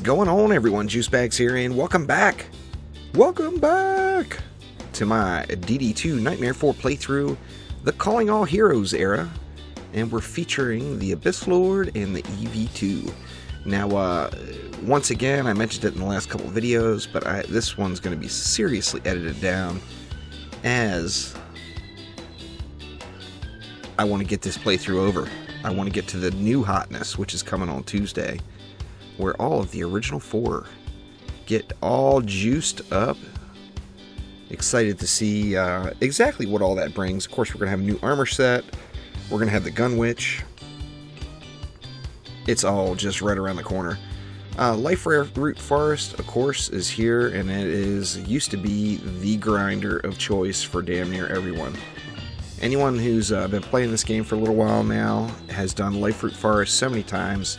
What's going on, everyone? Juicebags here, and welcome back to my DD2 Nightmare 4 playthrough, the Calling All Heroes era, and we're featuring the Abyss Lord and the EV2. Now, once again, I mentioned it in the last couple of videos, but this one's going to be seriously edited down, as I want to get this playthrough over. I want to get to the new hotness, which is coming on Tuesday, where all of the original 4 get all juiced up. Excited to see exactly what all that brings. Of course, we're going to have a new armor set. We're going to have the Gun Witch. It's all just right around the corner. Liferoot Forest, of course, is here, and it used to be the grinder of choice for damn near everyone. Anyone who's been playing this game for a little while now has done Liferoot Forest so many times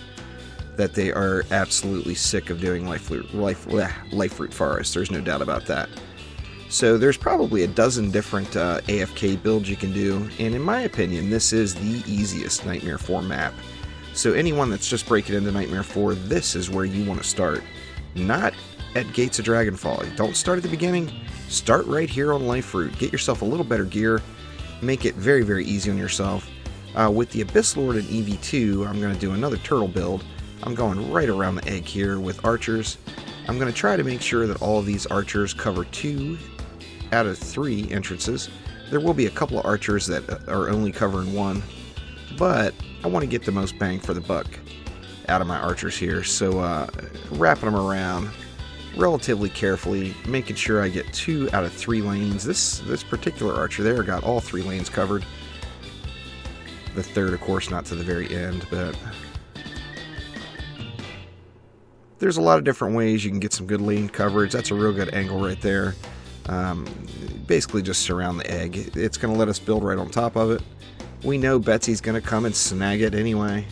that they are absolutely sick of doing Liferoot Forest. There's no doubt about that. So there's probably a dozen different AFK builds you can do, and in my opinion, this is the easiest Nightmare 4 map. So anyone that's just breaking into Nightmare 4, this is where you want to start. Not at Gates of Dragonfall. Don't start at the beginning. Start right here on Liferoot. Get yourself a little better gear. Make it very, very easy on yourself. With the Abyss Lord and EV2, I'm going to do another turtle build. I'm going right around the egg here with archers. I'm going to try to make sure that all of these archers cover 2 out of 3 entrances. There will be a couple of archers that are only covering 1, but I want to get the most bang for the buck out of my archers here. So wrapping them around relatively carefully, making sure I get 2 out of 3 lanes. This particular archer there got all 3 lanes covered. The third, of course, not to the very end, but there's a lot of different ways you can get some good lane coverage. That's a real good angle right there. Basically just surround the egg. It's going to let us build right on top of it. We know Betsy's going to come and snag it anyway.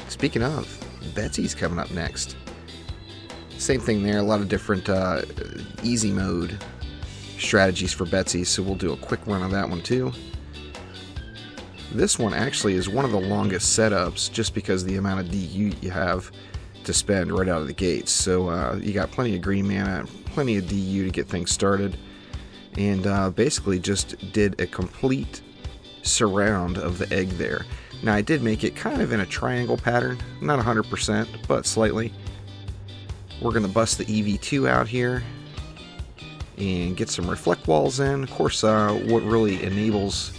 Speaking of, Betsy's coming up next. Same thing there, a lot of different easy mode strategies for Betsy, so we'll do a quick run of that one too. This one actually is one of the longest setups just because of the amount of DU you have to spend right out of the gates. So you got plenty of green mana, plenty of DU to get things started, and basically just did a complete surround of the egg there. Now I did make it kind of in a triangle pattern, not 100%, but slightly. We're going to bust the EV2 out here and get some reflect walls in. Of course, what really enables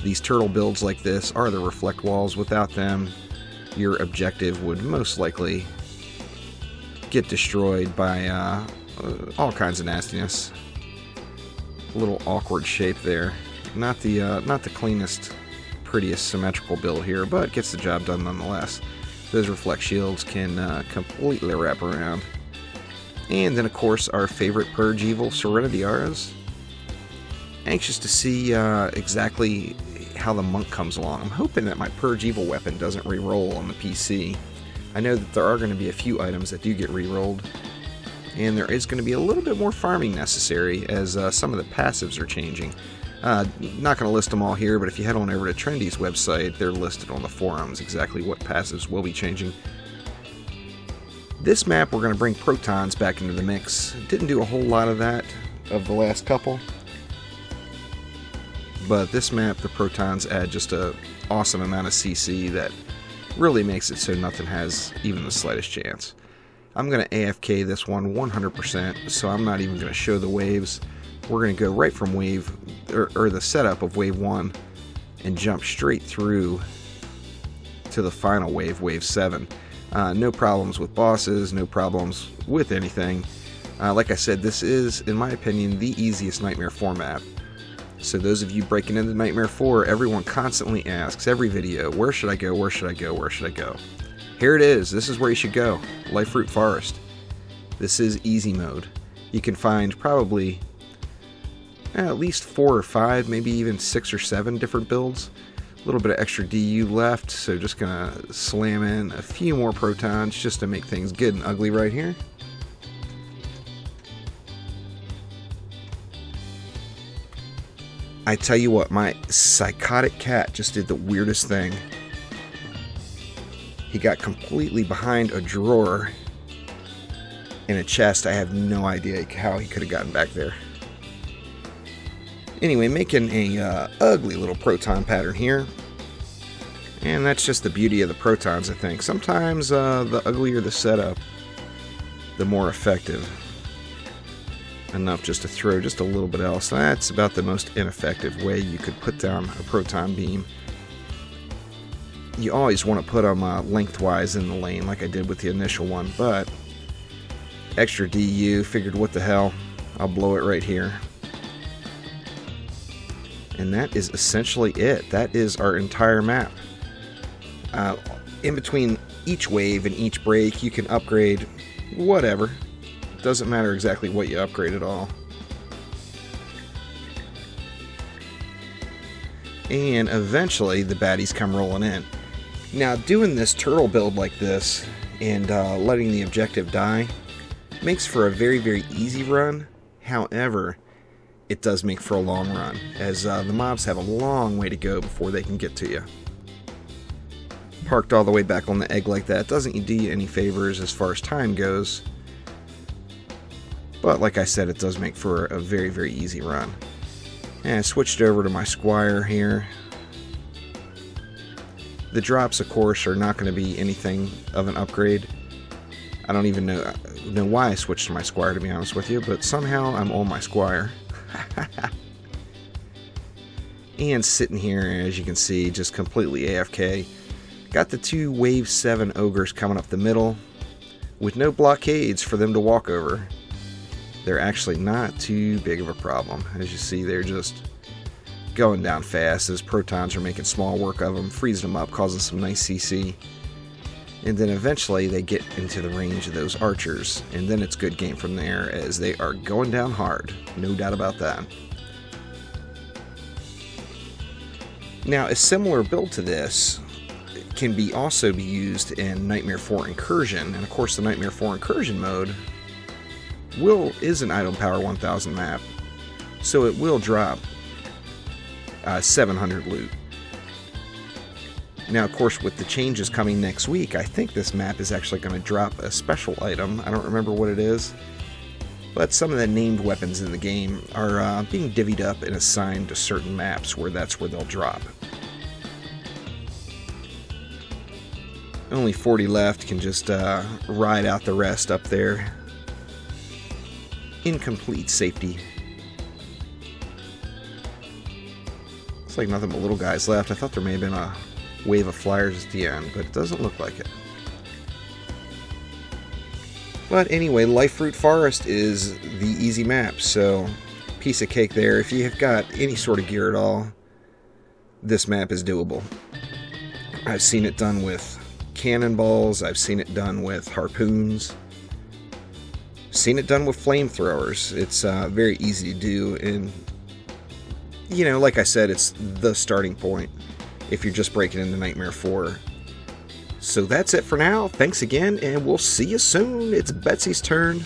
these turtle builds like this are the reflect walls. Without them, your objective would most likely get destroyed by all kinds of nastiness. A little awkward shape there. Not the cleanest, prettiest symmetrical build here, but gets the job done nonetheless. Those reflect shields can completely wrap around. And then, of course, our favorite Purge Evil Serenity Auras. Anxious to see exactly how the monk comes along. I'm hoping that my Purge Evil weapon doesn't re-roll on the PC. I know that there are going to be a few items that do get re-rolled, and there is going to be a little bit more farming necessary as some of the passives are changing. Not going to list them all here, but if you head on over to Trendy's website, they're listed on the forums exactly what passives will be changing. This map, we're going to bring protons back into the mix. Didn't do a whole lot of that of the last couple, but this map, the protons add just an awesome amount of CC that really makes it so nothing has even the slightest chance. I'm going to AFK this one 100%, so I'm not even going to show the waves. We're going to go right from wave, or the setup of wave 1, and jump straight through to the final wave, wave 7. No problems with bosses, no problems with anything. Like I said, this is, in my opinion, the easiest Nightmare 4 map. So those of you breaking into Nightmare 4, everyone constantly asks, every video, where should I go, where should I go, where should I go? Here it is, this is where you should go, Liferoot Forest. This is easy mode. You can find probably at least 4 or 5, maybe even 6 or 7 different builds. A little bit of extra DU left, so just gonna slam in a few more protons just to make things good and ugly right here. I tell you what, my psychotic cat just did the weirdest thing. He got completely behind a drawer in a chest. I have no idea how he could have gotten back there. Anyway, making a ugly little proton pattern here. And that's just the beauty of the protons, I think. Sometimes the uglier the setup, the more effective. Enough just to throw just a little bit else. That's about the most ineffective way you could put down a proton beam. You always want to put them lengthwise in the lane like I did with the initial one, but extra DU, figured what the hell, I'll blow it right here. And that is essentially it. That is our entire map. In between each wave and each break, you can upgrade whatever. Doesn't matter exactly what you upgrade at all. And eventually the baddies come rolling in. Now, doing this turtle build like this and letting the objective die makes for a very, very easy run. However, it does make for a long run, as the mobs have a long way to go before they can get to you. Parked all the way back on the egg like that doesn't do you any favors as far as time goes. But like I said, it does make for a very, very easy run. And I switched over to my Squire here. The drops, of course, are not going to be anything of an upgrade. I don't even know why I switched to my Squire, to be honest with you, but somehow I'm on my Squire. And sitting here, as you can see, just completely AFK. Got the two Wave 7 ogres coming up the middle with no blockades for them to walk over. They're actually not too big of a problem. As you see, they're just going down fast as protons are making small work of them, freezing them up, causing some nice CC. And then eventually they get into the range of those archers, and then it's good game from there as they are going down hard. No doubt about that. Now, a similar build to this can also be used in Nightmare 4 Incursion, and of course the Nightmare 4 Incursion mode is an Item Power 1000 map, so it will drop 700 loot. Now, of course, with the changes coming next week, I think this map is actually going to drop a special item. I don't remember what it is, but some of the named weapons in the game are being divvied up and assigned to certain maps where that's where they'll drop. Only 40 left, can just ride out the rest up there in complete safety. Looks like nothing but little guys left. I thought there may have been a wave of flyers at the end, but it doesn't look like it. But anyway, Liferoot Forest is the easy map, so piece of cake there. If you've got any sort of gear at all, this map is doable. I've seen it done with cannonballs, I've seen it done with harpoons, seen it done with flamethrowers. It's very easy to do, and you know, like I said, it's the starting point if you're just breaking into Nightmare 4. So that's it for now. Thanks again, and we'll see you soon. It's Betsy's turn.